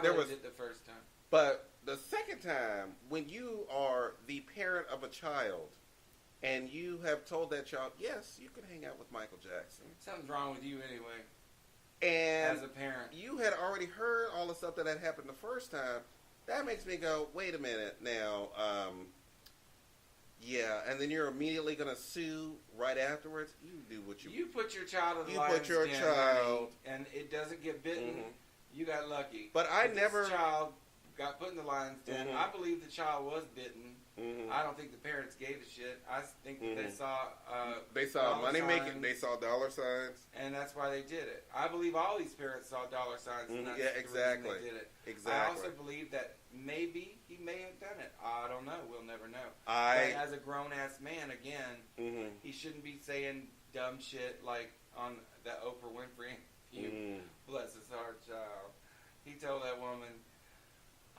I lived it the first time. But the second time, when you are the parent of a child and you have told that child, yes, you can hang out with Michael Jackson. Something's wrong with you anyway. And as a parent, you had already heard all the stuff that had happened the first time. That makes me go, wait a minute now. Yeah, and then you're immediately going to sue right afterwards. You do what you put your child in the lion's den, and it doesn't get bitten. Mm-hmm. You got lucky. But this child got put in the lion's den. Mm-hmm. I believe the child was bitten. Mm-hmm. I don't think the parents gave a shit. I think that they saw money making. They saw dollar signs, and that's why they did it. I believe all these parents saw dollar signs. And that's exactly. The reason they did it. Exactly. I also believe that maybe he may have done it. I don't know. We'll never know. But as a grown ass man, again, he shouldn't be saying dumb shit like on the Oprah Winfrey interview. Bless his heart, child. He told that woman,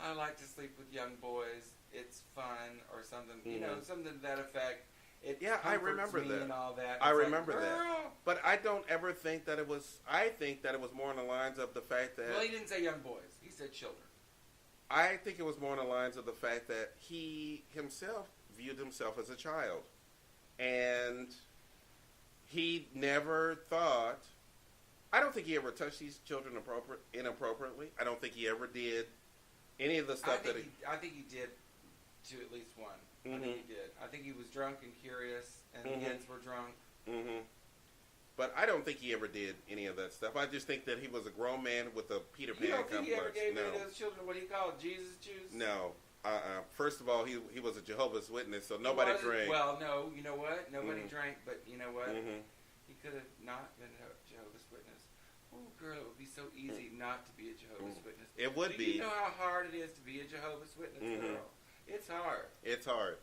"I like to sleep with young boys. It's fun," or something, something to that effect. I remember that. And all that. I remember that. But I don't ever think that it was. I think that it was more on the lines of the fact that. Well, he didn't say young boys. He said children. I think it was more on the lines of the fact that he himself viewed himself as a child, and he never thought. I don't think he ever touched these children inappropriately. I don't think he ever did any of the stuff I think he did. To at least one. I think he did. I think he was drunk and curious, and the kids were drunk. But I don't think he ever did any of that stuff. I just think that he was a grown man with a Peter Pan complex. You don't think he ever gave any of those children what he called Jesus juice? No. First of all, he was a Jehovah's Witness, so nobody drank. Well, no. You know what? Nobody drank, but you know what? He could have not been a Jehovah's Witness. Oh, girl, it would be so easy not to be a Jehovah's Witness. It would be. You know how hard it is to be a Jehovah's Witness, girl? It's hard. It's hard.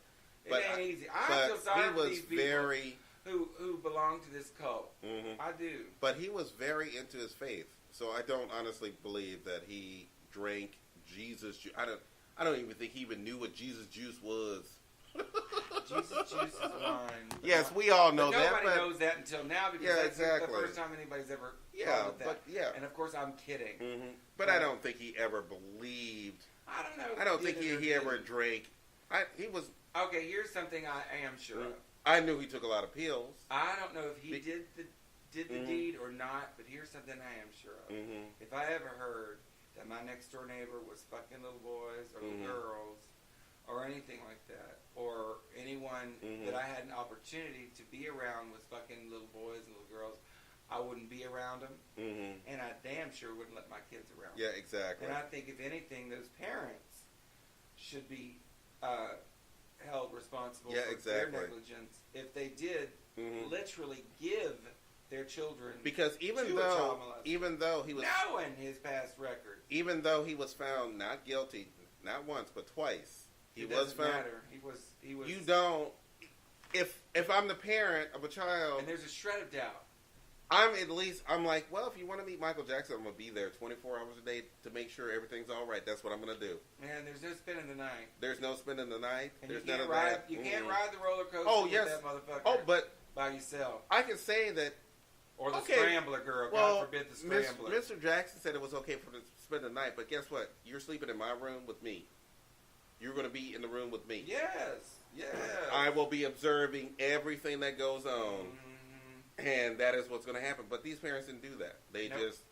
It ain't easy. I feel sorry for these people who belong to this cult. I do. But he was very into his faith, so I don't honestly believe that he drank Jesus juice. I don't even think he even knew what Jesus juice was. Jesus juice is wine. Yes, we all know that. Nobody knows that until now because that's the first time anybody's ever called it that. And of course, I'm kidding. But I don't think he ever believed. I don't know. I don't think he ever drank. He was okay. Here's something I am sure of. I knew he took a lot of pills. I don't know if he did the deed or not, but here's something I am sure of. If I ever heard that my next door neighbor was fucking little boys or little girls or anything like that, or anyone that I had an opportunity to be around was fucking little boys and little girls, I wouldn't be around them, and I damn sure wouldn't let my kids around them. Yeah, exactly. And I think, if anything, those parents should be held responsible for their negligence if they did literally give their children because even though he was knowing his past record, even though he was found not guilty, not once but twice, he was found. Matter. He was. You don't. If I'm the parent of a child, and there's a shred of doubt. I'm like, well, if you want to meet Michael Jackson, I'm going to be there 24 hours a day to make sure everything's all right. That's what I'm going to do. Man, there's no spending the night. There's no spending the night. And there's you can't ride the roller coaster with that motherfucker by yourself. I can say that. Or the Scrambler, girl. God forbid the Scrambler. Mr. Jackson said it was okay for him to spend the night, but guess what? You're sleeping in my room with me. You're going to be in the room with me. Yes. I will be observing everything that goes on. And that is what's going to happen. But these parents didn't do that. They just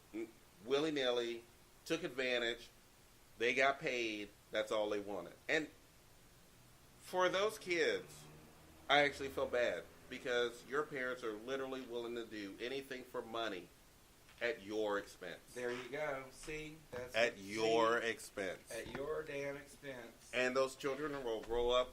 willy-nilly took advantage. They got paid. That's all they wanted. And for those kids, I actually feel bad because your parents are literally willing to do anything for money at your expense. There you go. See? That's at your expense. At your damn expense. And those children will grow up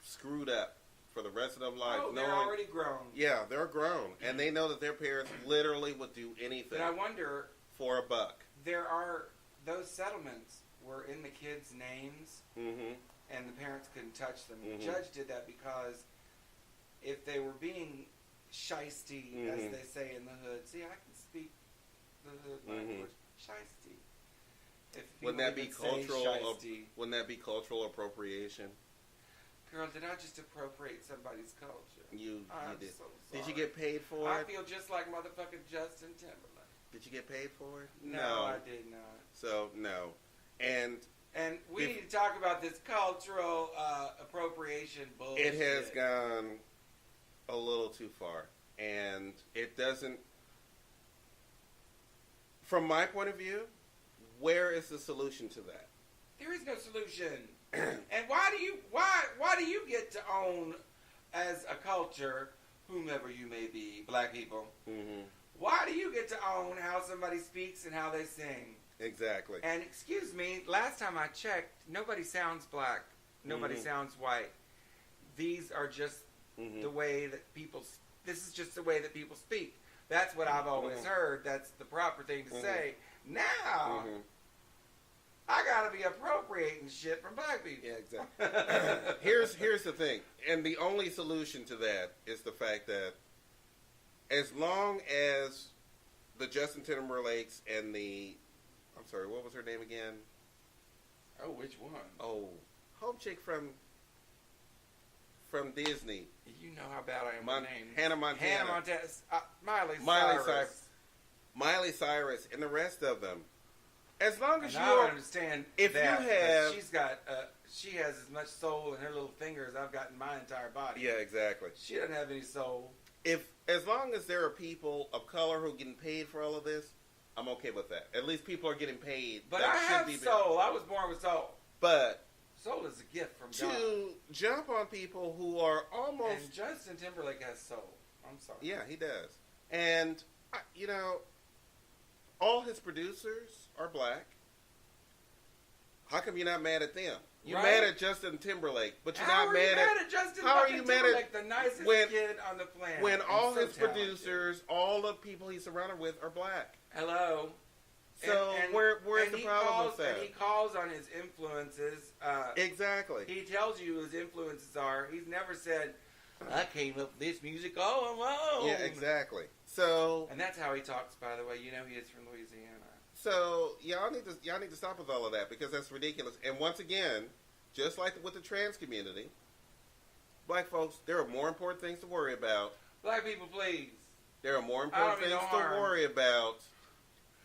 screwed up for the rest of their life. Oh, they're already grown. Yeah, they're grown. And they know that their parents literally would do anything. But I wonder... for $1. There are... Those settlements were in the kids' names. And the parents couldn't touch them. The judge did that because if they were being shiesty, as they say in the hood... See, I can speak the hood language. Shiesty. Wouldn't that be cultural appropriation? Girl, did I just appropriate somebody's culture? You did. So did you get paid for it? I feel just like motherfucking Justin Timberlake. Did you get paid for it? No, I did not. So, no. And we need to talk about this cultural appropriation bullshit. it has gone a little too far. And it doesn't... From my point of view, where is the solution to that? There is no solution. And why do you get to own, as a culture, whomever you may be, black people, why do you get to own how somebody speaks and how they sing? Exactly. And excuse me, last time I checked, nobody sounds black. Nobody sounds white. These are just the way that this is just the way that people speak. That's what I've always heard. That's the proper thing to say. Now, I gotta be appropriating shit from black people. Yeah, exactly. Here's the thing, and the only solution to that is the fact that as long as the Justin Timberlakes and I'm sorry, what was her name again? Oh, which one? Oh, home chick from Disney. You know how bad I am with names. Hannah Montana. Hannah Montana. Miley Cyrus, and the rest of them. As long as I don't understand if that, you have, she has as much soul in her little finger as I've got in my entire body. Yeah, exactly. She doesn't have any soul. As long as there are people of color who are getting paid for all of this, I'm okay with that. At least people are getting paid. But I have soul. I was born with soul. But soul is a gift from God. To jump on people who are almost... And Justin Timberlake has soul. I'm sorry. Yeah, he does. And, all his producers are black. How come you're not mad at them? You're mad at Justin Timberlake, but you're not mad at Justin Timberlake, the nicest kid on the planet? When all his producers, all the people he's surrounded with are black. Hello. So where's the problem with that? And he calls on his influences. Exactly. He tells you who his influences are. He's never said, I came up with this music all alone. Yeah, exactly. So, and that's how he talks, by the way. You know he is from Louisiana. So y'all need to stop with all of that, because that's ridiculous. And once again, just like with the trans community, black folks, there are more important things to worry about. Black people, please. There are more important things to worry about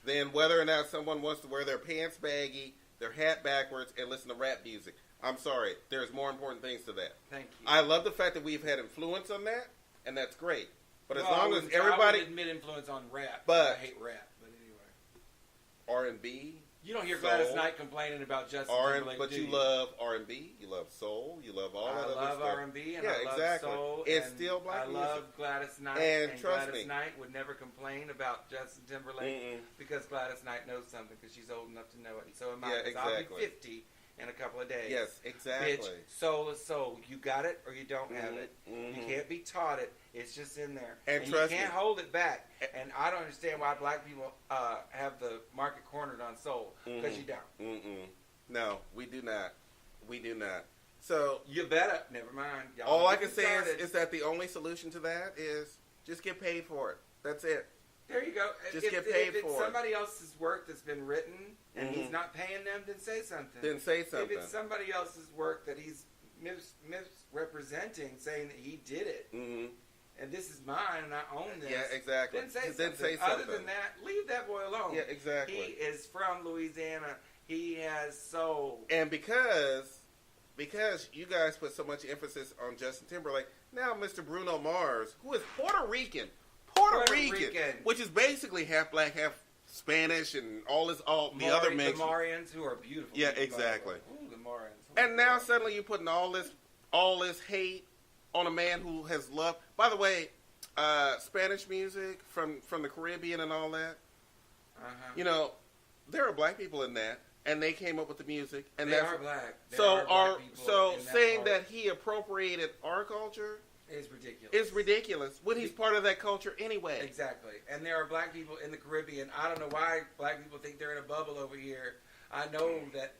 than whether or not someone wants to wear their pants baggy, their hat backwards, and listen to rap music. I'm sorry. There's more important things to that. Thank you. I love the fact that we've had influence on that, and that's great. But as long as I everybody... would admit influence on rap. But I hate rap. But anyway. R&B... You don't hear Gladys Knight complaining about Justin Timberlake, but you love R&B, you love soul, you love all that other stuff. I love R&B and I love soul. It's still black music. I love Gladys Knight, and trust Gladys me, Knight would never complain about Justin Timberlake because Gladys Knight knows something because she's old enough to know it. And so am I. Yeah, exactly. I'll be 50 in a couple of days. Yes, exactly. Bitch, soul is soul. You got it or you don't have it. You can't be taught it. It's just in there. And you can't hold it back. And I don't understand why black people have the market cornered on soul. Because you don't. No, we do not. We do not. So you better. Never mind. All I can say is that the only solution to that is just get paid for it. That's it. There you go. Just get paid for it. If it's somebody else's work that's been written and he's not paying them, then say something. Then say something. If it's somebody else's work that he's misrepresenting, saying that he did it, and this is mine and I own this. Yeah, exactly. Then say something. Other than that, leave that boy alone. Yeah, exactly. He is from Louisiana. He has soul. And because you guys put so much emphasis on Justin Timberlake, now Mr. Bruno Mars, who is Puerto Rican, which is basically half black, half Spanish, and the other mix. The Marians, who are beautiful. Yeah, exactly. Ooh, the Marians. And now suddenly you're putting all this hate on a man who has loved. By the way, Spanish music from the Caribbean and all that. You know, there are black people in that, and they came up with the music. And they are black. So saying that he appropriated our culture is ridiculous. It's ridiculous when he's part of that culture anyway. Exactly. And there are black people in the Caribbean. I don't know why black people think they're in a bubble over here. I know that,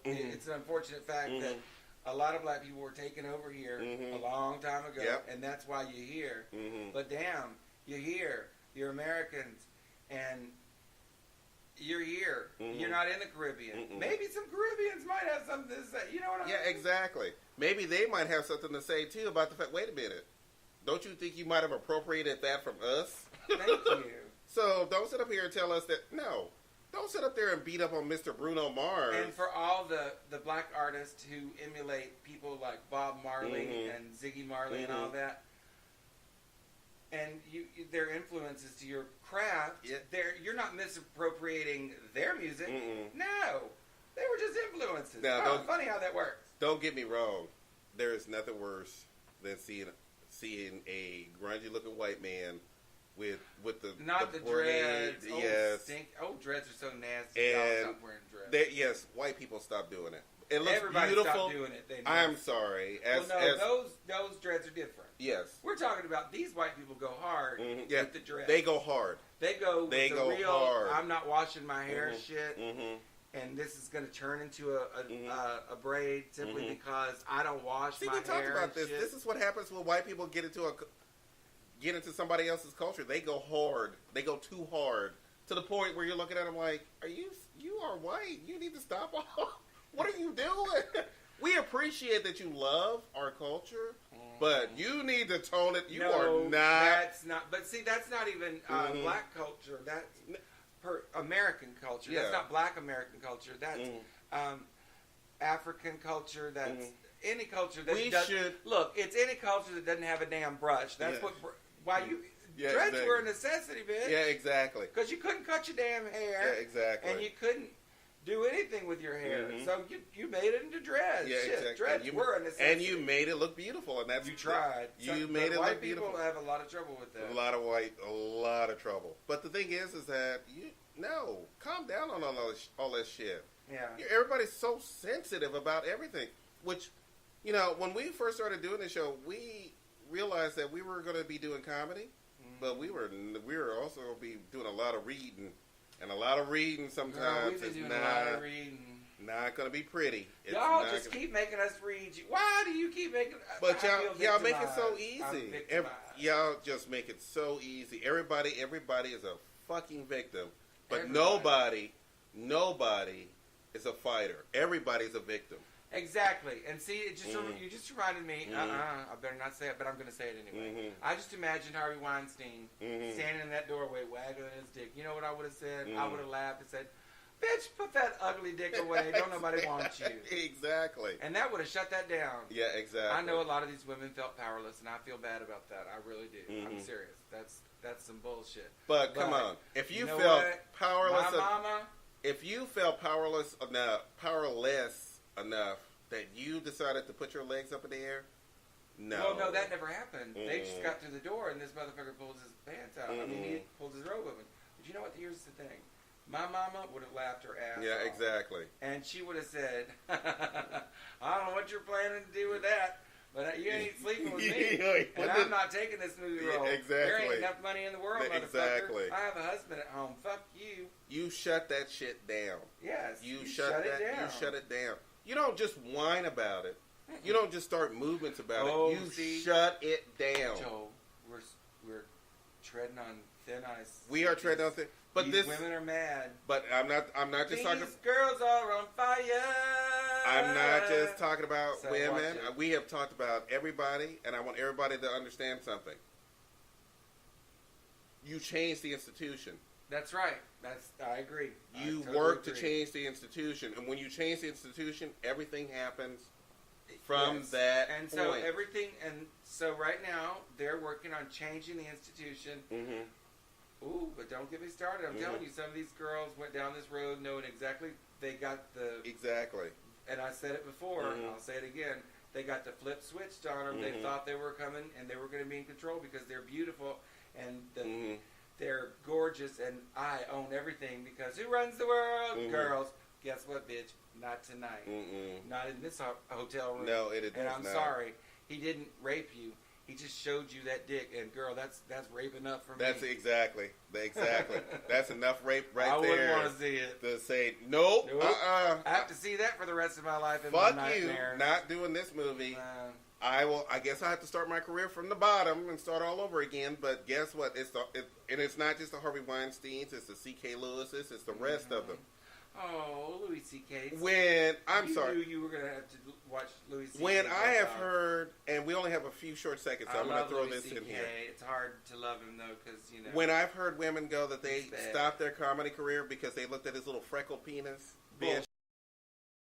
it's an unfortunate fact that a lot of black people were taken over here a long time ago, and that's why you're here. But damn, you're here. You're Americans, and you're here. You're not in the Caribbean. Maybe some Caribbeans might have something to say. You know what I mean? Yeah, exactly. Maybe they might have something to say, too, about the fact, wait a minute. Don't you think you might have appropriated that from us? Thank you. So don't sit up here and tell us that, no. Don't sit up there and beat up on Mr. Bruno Mars. And for all the black artists who emulate people like Bob Marley and Ziggy Marley and all that, and their influences to your craft, you're not misappropriating their music. No. They were just influences. Now, funny how that works. Don't get me wrong. There is nothing worse than seeing a grungy-looking white man with the dreads. Yes. Dreads are so nasty. And stop wearing dreads. Yes, white people stop doing it. It looks Everybody beautiful. Stop doing it. I'm sorry. Those dreads are different. Yes. We're talking about these white people go hard with the dreads. They go hard. They go real, hard. I'm not washing my hair shit. And this is going to turn into a braid simply because I don't wash my hair. See, we talked about this. This is what happens when white people get into somebody else's culture. They go hard. They go too hard to the point where you're looking at them like, you are white. You need to stop. What are you doing? We appreciate that you love our culture, but you need to tone it. You are not. That's not. But see, that's not even black culture. That's American culture. Yeah. That's not black American culture. That's African culture. That's any culture that look. It's any culture that doesn't have a damn brush. That's why you. Dreads were a necessity, bitch. Yeah, exactly. Because you couldn't cut your damn hair. Yeah, exactly. And you couldn't do anything with your hair. So you made it into dreads. Yeah, exactly. Dreads were a necessity. And you made it look beautiful, and that's you tried. You made it look beautiful. White people have a lot of trouble with that. A lot of trouble. But the thing is that calm down on all that shit. Yeah. Everybody's so sensitive about everything. Which, when we first started doing this show, we realized that we were going to be doing comedy, but we were also going to be doing a lot of reading. And a lot of reading sometimes is not going to be pretty. Y'all just keep making us read. Why do you keep making? But y'all make it so easy. Y'all just make it so easy. Everybody is a fucking victim. But nobody is a fighter. Everybody's a victim. Exactly. And see, you just reminded me, I better not say it, but I'm going to say it anyway. I just imagined Harvey Weinstein standing in that doorway waggling his dick. You know what I would have said? I would have laughed and said, bitch, put that ugly dick away. Don't nobody want you. Exactly. And that would have shut that down. Yeah, exactly. I know a lot of these women felt powerless, and I feel bad about that. I really do. I'm serious. That's some bullshit. But come on. If you felt powerless... If you felt powerless enough that you decided to put your legs up in the air, no. Well, no, that never happened. They just got through the door, and this motherfucker pulls his pants out. I mean, he pulls his robe open. But you know what? Here's the thing. My mama would have laughed her ass off. Exactly. And she would have said, I don't know what you're planning to do with that, but you ain't sleeping with me. And I'm not taking this movie role. Exactly. There ain't enough money in the world, motherfucker. Exactly. I have a husband at home. Fuck you. You shut that shit down. Yes. You shut it down. You shut it down. You don't just whine about it. You don't just start movements about it. You shut it down. Joe, we're treading on thin ice. We are treading on thin. But these women are mad. But I'm not just talking. These girls are on fire. I'm not just talking about women. We have talked about everybody, and I want everybody to understand something. You change the institution. That's right. I agree. You work to change the institution, and when you change the institution, everything happens from that and point. So everything, and so right now they're working on changing the institution. Ooh, but don't get me started. I'm telling you, some of these girls went down this road knowing exactly they got the And I said it before. I'll say it again. They got the flip switched on them. They thought they were coming, and they were going to be in control because they're beautiful and they're gorgeous, and I own everything because who runs the world? Girls. Guess what, bitch? Not tonight. Not in this hotel room. No, it is not. And I'm sorry. He didn't rape you. He just showed you that dick, and girl, that's rape enough for me. That's exactly. That's enough rape right there. I wouldn't want to see it. To say nope. I have to see that for the rest of my life. Fuck you. Not doing this movie. I guess I have to start my career from the bottom and start all over again. But guess what? It's not just the Harvey Weinsteins. It's the C.K. Lewis's. It's the rest of them. Oh, Louis C.K. When I'm you sorry, knew you were gonna have to watch Louis C.K. when I have out. heard, and we only have a few short seconds, so I'm going to throw Louis this C.K. in here. It's hard to love him though, because you know. When I've heard women go that they He's bad. stopped their comedy career because they looked at his little freckle penis, bitch,